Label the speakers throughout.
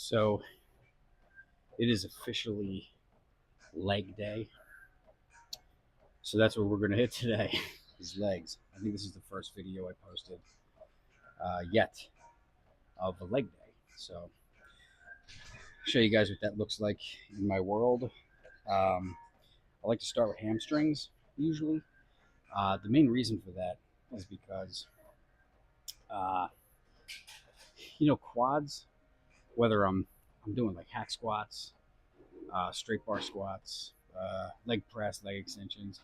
Speaker 1: So it is officially leg day. So that's what we're going to hit today is legs. I think this is the first video I posted yet of a leg day. So I'll show you guys what that looks like in my world. I like to start with hamstrings usually. The main reason for that is because, uh, quads, whether I'm doing like hack squats, straight bar squats, leg press, leg extensions,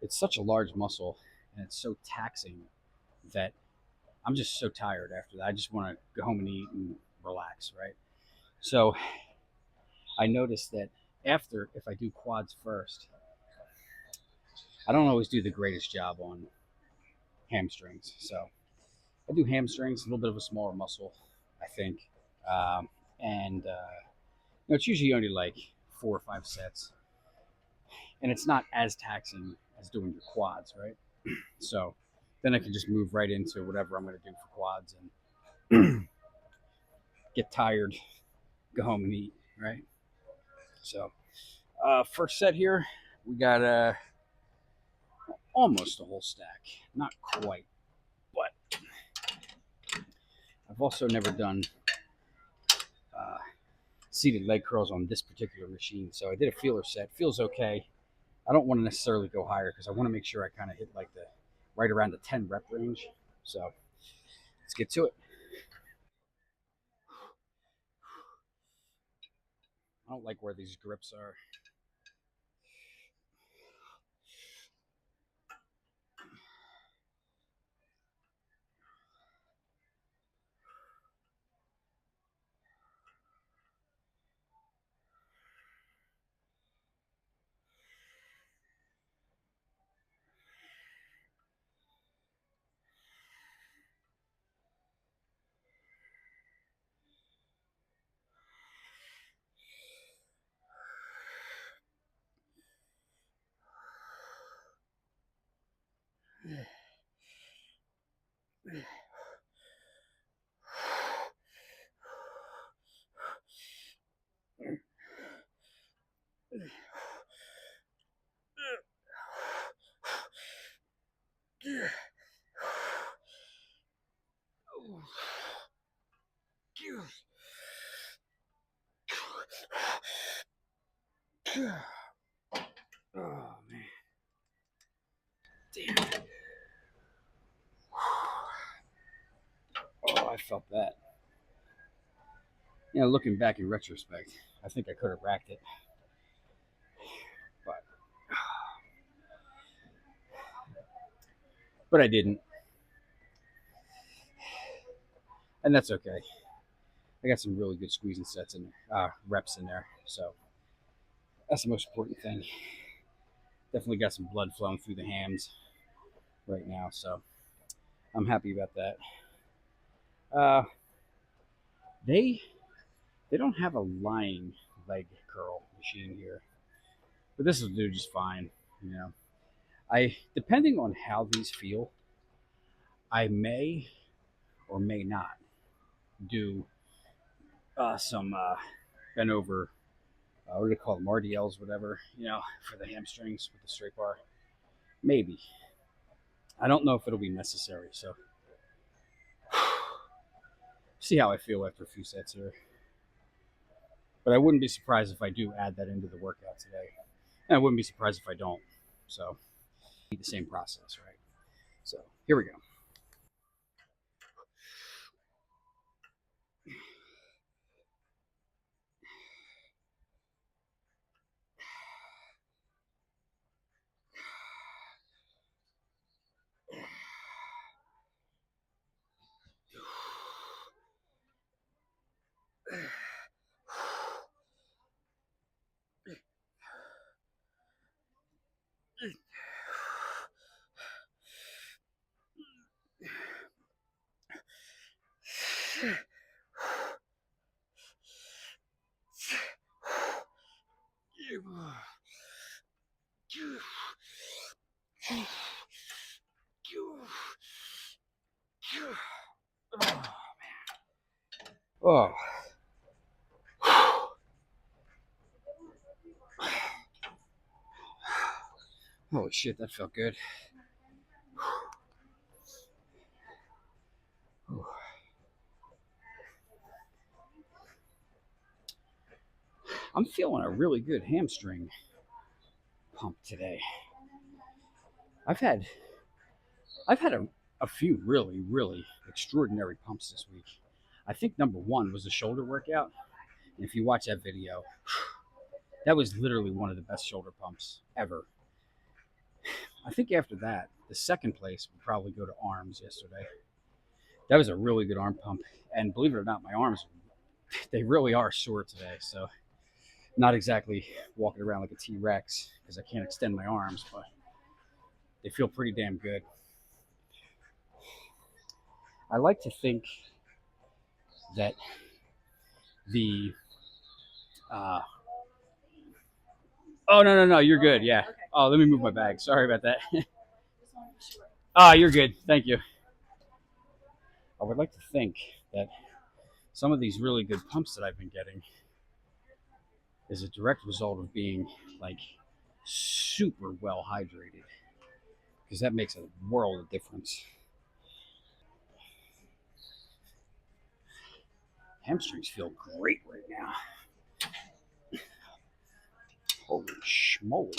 Speaker 1: it's such a large muscle and it's so taxing that I'm just so tired after that. I just want to go home and eat and relax, right? So I noticed that after, if I do quads first, I don't always do the greatest job on hamstrings. So I do hamstrings, a little bit of a smaller muscle, I think. Um, and it's usually only like 4 or 5 sets. And it's not as taxing as doing your quads, right? So then I can just move right into whatever I'm going to do for quads and get tired, go home and eat, right? So, first set here, we got almost a whole stack. Not quite, but I've also never done uh, seated leg curls on this particular machine. So I did a feeler set. Feels okay. I don't want to necessarily go higher because I want to make sure I kind of hit like the right around the 10 rep range. So let's get to it. I don't like where these grips are. Oh man, damn. Oh, I felt that. Looking back in retrospect, I think I could have racked it, but I didn't, and that's okay. I got some really good squeezing sets and reps in there, so that's the most important thing. Definitely got some blood flowing through the hams right now, so I'm happy about that. Uh, they they don't have a lying leg curl machine here, but this will do just fine. You know, I depending on how these feel, I may or may not do some bent over. What do they call them? RDLs, whatever. For the hamstrings with the straight bar. Maybe. I don't know if it'll be necessary. So see how I feel after a few sets here. But I wouldn't be surprised if I do add that into the workout today. And I wouldn't be surprised if I don't. So the same process, right? So here we go. Oh, Holy shit, that felt good. I'm feeling a really good hamstring pump today. I've had I've had a few really extraordinary pumps this week. I think number one was the shoulder workout. And if you watch that video, that was literally one of the best shoulder pumps ever. I think after that, the second place would probably go to arms yesterday. That was a really good arm pump. And believe it or not, my arms, they really are sore today. So not exactly walking around like a T-Rex because I can't extend my arms, but they feel pretty damn good. I like to think that the uh, oh no, you're good. Yeah. Okay. Oh, let me move my bag. Sorry about that. You're good. Thank you. I would like to think that some of these really good pumps that I've been getting is a direct result of being like super well hydrated because that makes a world of difference. Hamstrings feel great right now. Holy schmoly.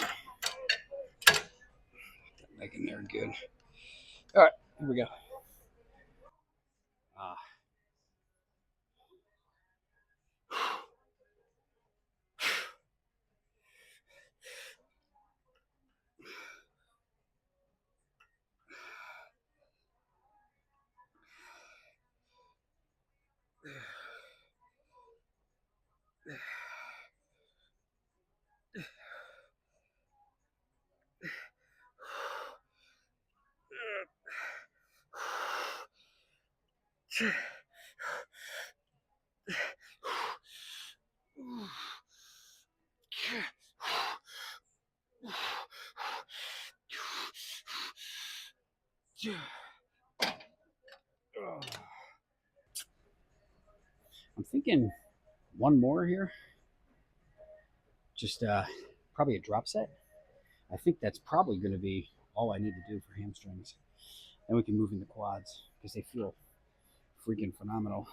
Speaker 1: Making there good. All right, here we go. Uh, I'm thinking one more here. Just probably a drop set. I think that's probably going to be all I need to do for hamstrings. Then we can move into quads because they feel freaking phenomenal.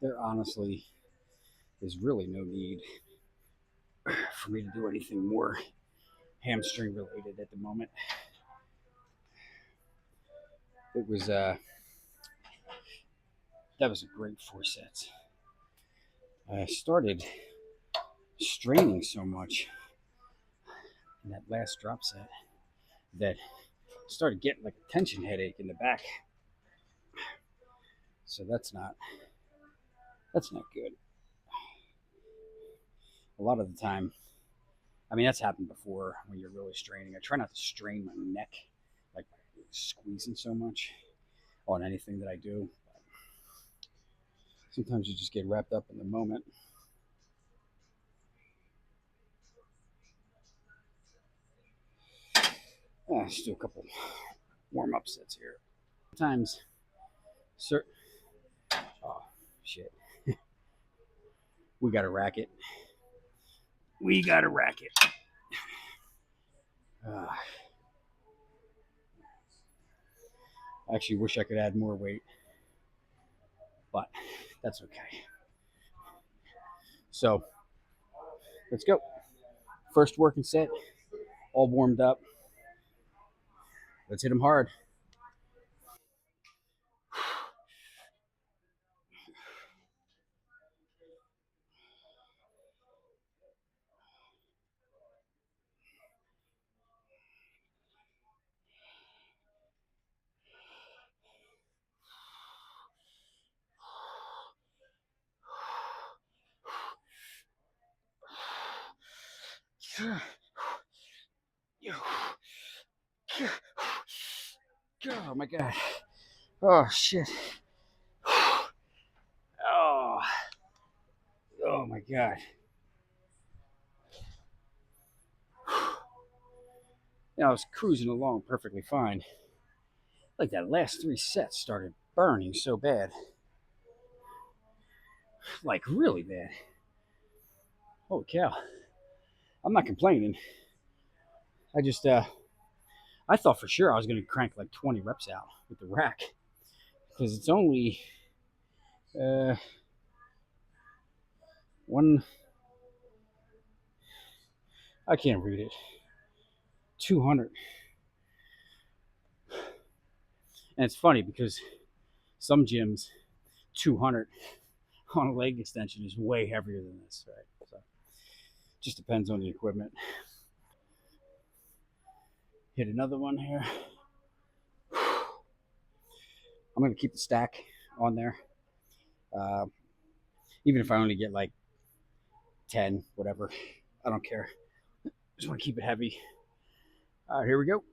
Speaker 1: There honestly is really no need for me to do anything more hamstring related at the moment. It was that was a great 4 sets. I started straining so much in that last drop set that I started getting like a tension headache in the back. So that's not good. A lot of the time, I mean, that's happened before when you're really straining. I try not to strain my neck, like squeezing so much on anything that I do. Sometimes you just get wrapped up in the moment. Let's do a couple warm up sets here. Sometimes, sir. Oh, shit. We got a racket. We got a racket. Uh, I actually wish I could add more weight, but that's okay. So let's go. First working set, all warmed up. Let's hit them hard. Oh my god. Oh shit. Oh. Oh my god. I was cruising along perfectly fine. Like that last three sets started burning so bad. Like really bad. Holy cow. I'm not complaining. I just I thought for sure I was gonna crank like 20 reps out with the rack. Because it's only uh one, I can't read it. 200. And it's funny because some gyms 200 on a leg extension is way heavier than this, right? So just depends on the equipment. Hit another one here. I'm gonna keep the stack on there, uh, even if I only get like 10, whatever. I don't care. Just want to keep it heavy. All right, here we go.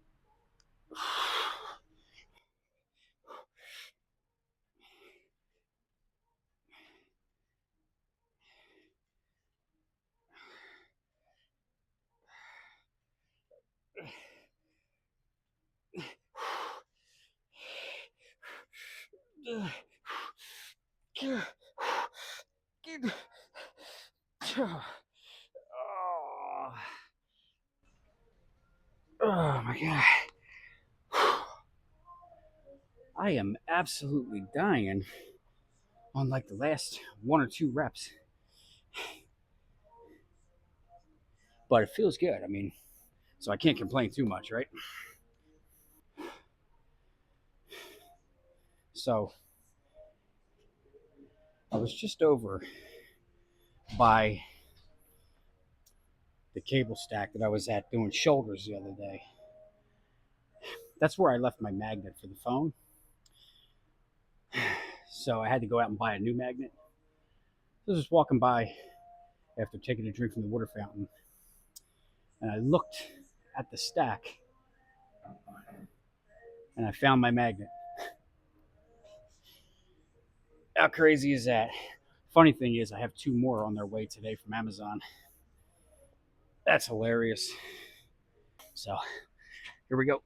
Speaker 1: Oh my god. I am absolutely dying on like the last one or two reps. But it feels good. I mean, so I can't complain too much, right? So I was just over by the cable stack that I was at doing shoulders the other day. That's where I left my magnet for the phone. So I had to go out and buy a new magnet. I was just walking by after taking a drink from the water fountain, and I looked at the stack, and I found my magnet. How crazy is that? Funny thing is, I have two more on their way today from Amazon. That's hilarious. So here we go.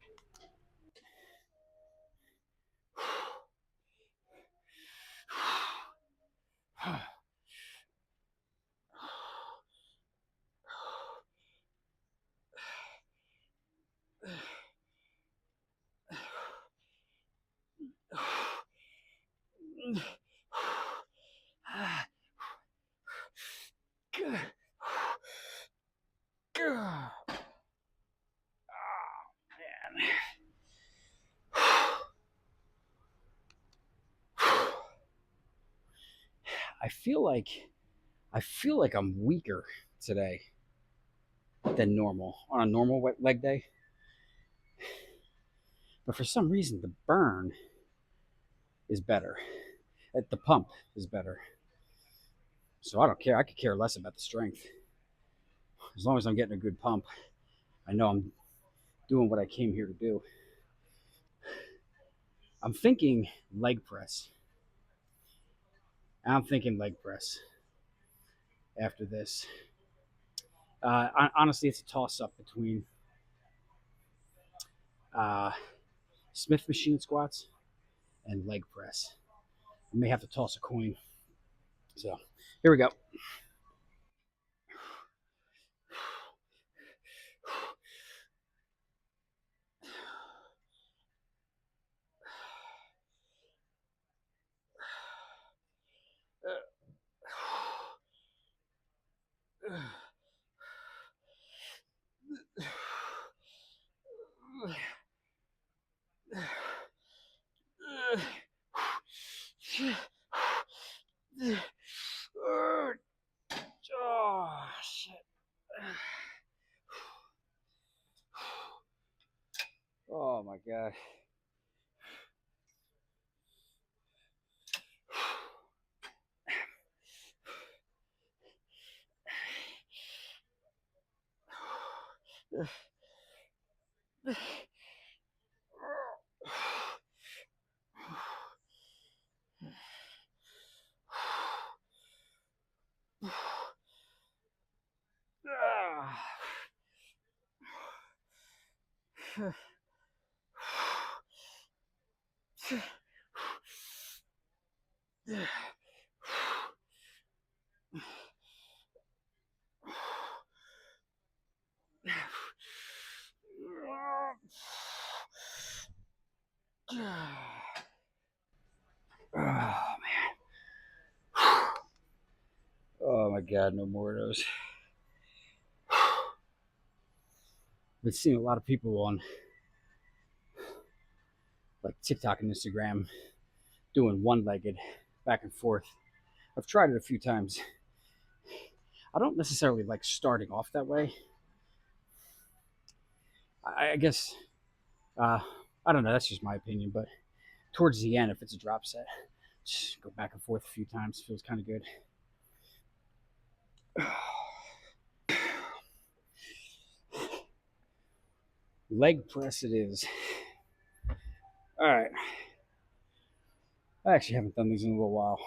Speaker 1: I feel like I'm weaker today than normal on a normal leg day. But for some reason, the burn is better. The pump is better. So I don't care. I could care less about the strength. As long as I'm getting a good pump, I know I'm doing what I came here to do. I'm thinking leg press. I'm thinking leg press after this. Honestly, it's a toss up between uh, Smith machine squats and leg press. I may have to toss a coin. So here we go. Oh, shit. Oh my god. Oh man. Oh my god, no more of those. I've been seeing a lot of people on like TikTok and Instagram doing one-legged back and forth. I've tried it a few times. I don't necessarily like starting off that way. I guess uh, I don't know. That's just my opinion. But towards the end, if it's a drop set, just go back and forth a few times. Feels kind of good. Leg press it is. All right. I actually haven't done these in a little while,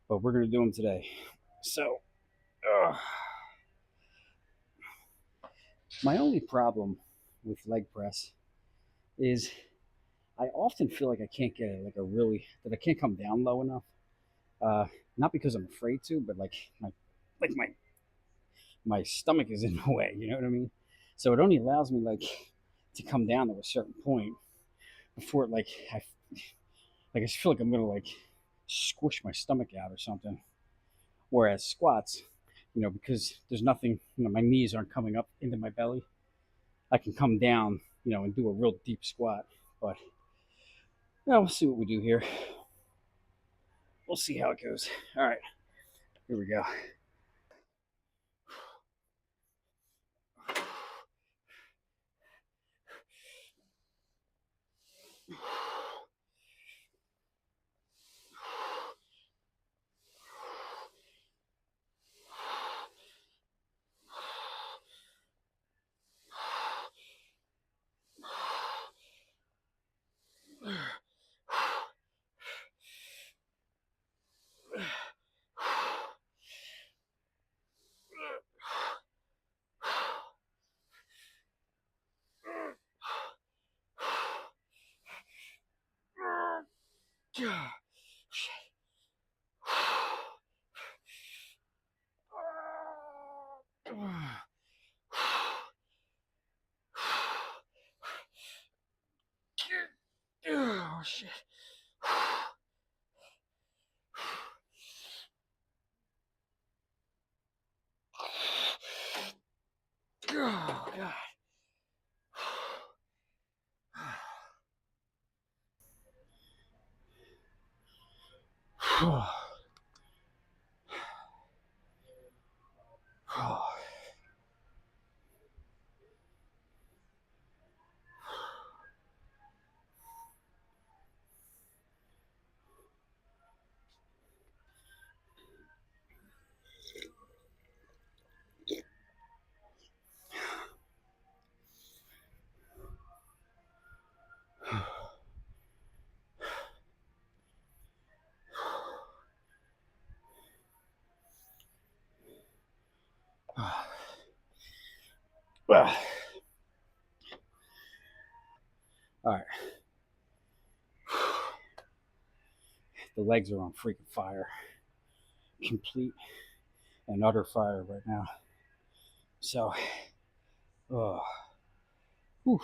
Speaker 1: but we're gonna do them today. So, my only problem with leg press is I often feel like I can't get it, like a really that I can't come down low enough. Uh, Not because I'm afraid to, but like my stomach is in the way. You know what I mean? So it only allows me like to come down to a certain point before it I just feel like I'm gonna like squish my stomach out or something. Whereas squats, because there's nothing, my knees aren't coming up into my belly. I can come down, and do a real deep squat. But we'll see what we do here. We'll see how it goes. All right, here we go. Oh shit. Oh god. Well, all right. The legs are on freaking fire. Complete and utter fire right now. So, oh, whew.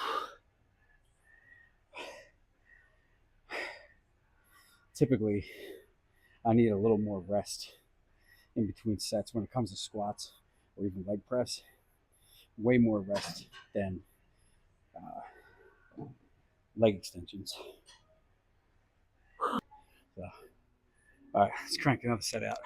Speaker 1: Typically, I need a little more rest in between sets when it comes to squats or even leg press. Way more rest than leg extensions. So, all right, let's crank another set out.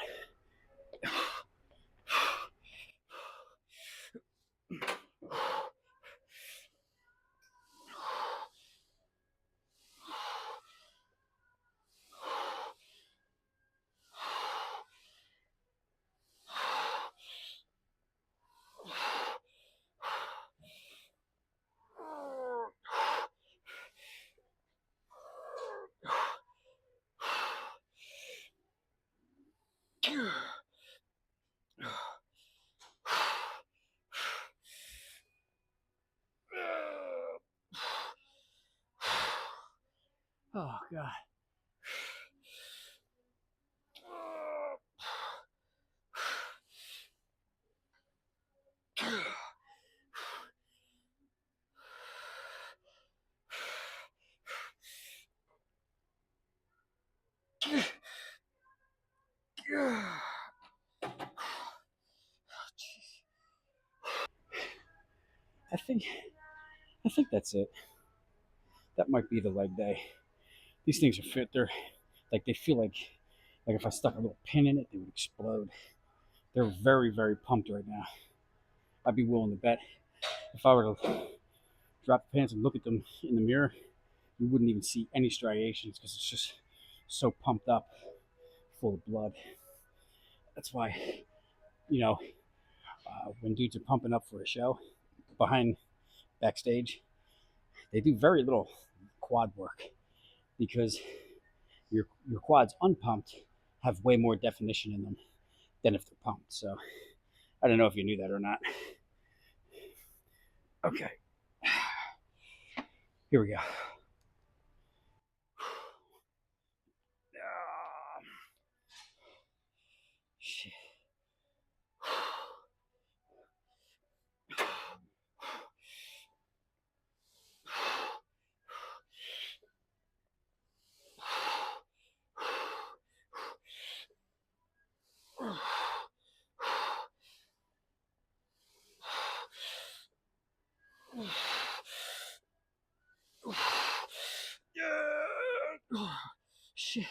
Speaker 1: Oh God. I think I think that's it. That might be the leg day. These things are fit. They're like they feel like if I stuck a little pin in it, they would explode. They're very very pumped right now. I'd be willing to bet if I were to drop the pants and look at them in the mirror, you wouldn't even see any striations because it's just so pumped up, full of blood. That's why, you know, when dudes are pumping up for a show behind backstage, they do very little quad work because your quads unpumped have way more definition in them than if they're pumped. So I don't know if you knew that or not. Okay, here we go. Shit. Shit.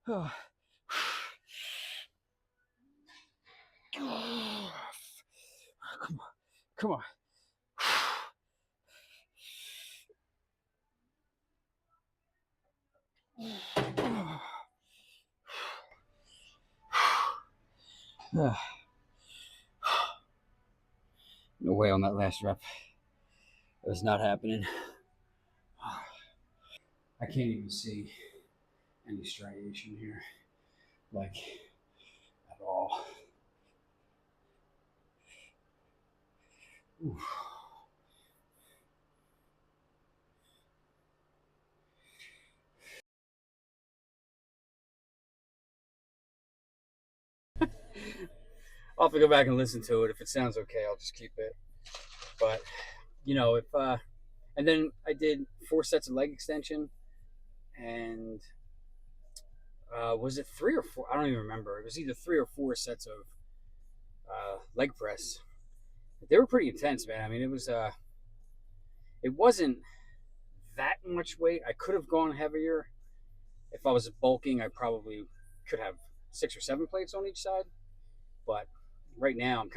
Speaker 1: Oh. Come on. Come on. No way on that last rep. It was not happening. I can't even see any striation here, like at all. Oof. I'll have to go back and listen to it. If it sounds okay, I'll just keep it. But you know, if and then I did 4 sets of leg extension, and was it 3 or 4? I don't even remember. It was either 3 or 4 sets of leg press. They were pretty intense, man. I mean, it wasn't that much weight. I could have gone heavier. If I was bulking, I probably could have 6 or 7 plates on each side. But right now, I'm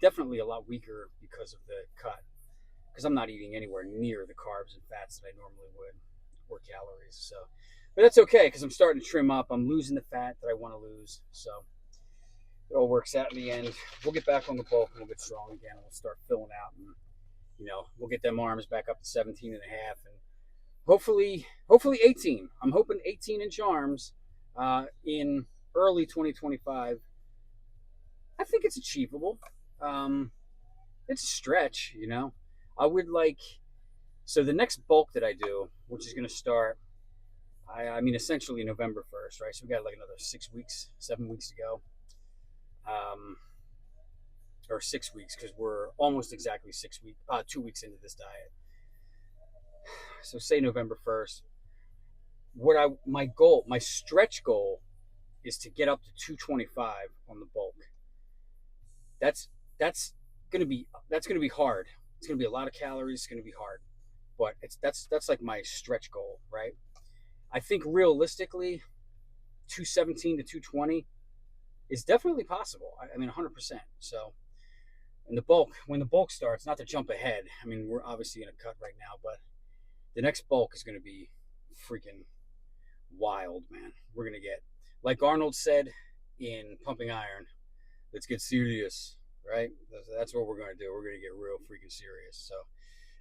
Speaker 1: definitely a lot weaker because of the cut. Because I'm not eating anywhere near the carbs and fats that I normally would, or calories. So, but that's okay because I'm starting to trim up. I'm losing the fat that I want to lose. So it all works out in the end. We'll get back on the bulk and we'll get strong again. And we'll start filling out, and we'll get them arms back up to 17 and a half, and hopefully 18. I'm hoping 18-inch arms in early 2025. I think it's achievable. Um, it's a stretch, you know. I would like so the next bulk that I do, which is going to start, I mean, essentially November 1st, right? So we got like another 6 weeks, 7 weeks to go, or 6 weeks because we're almost exactly 6 weeks, 2 weeks into this diet. So say November 1st. My stretch goal is to get up to 225 on the bulk. That's that's gonna be hard. It's gonna be a lot of calories. It's gonna be hard, but that's like my stretch goal, right? I think realistically, 217 to 220 is definitely possible. I mean, 100%. So, when the bulk starts, not to jump ahead. I mean, we're obviously in a cut right now, but the next bulk is going to be freaking wild, man. We're going to get, like Arnold said in Pumping Iron, let's get serious, right? That's what we're going to do. We're going to get real freaking serious. So,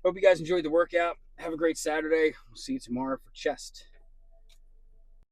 Speaker 1: hope you guys enjoyed the workout. Have a great Saturday. We'll see you tomorrow for chest.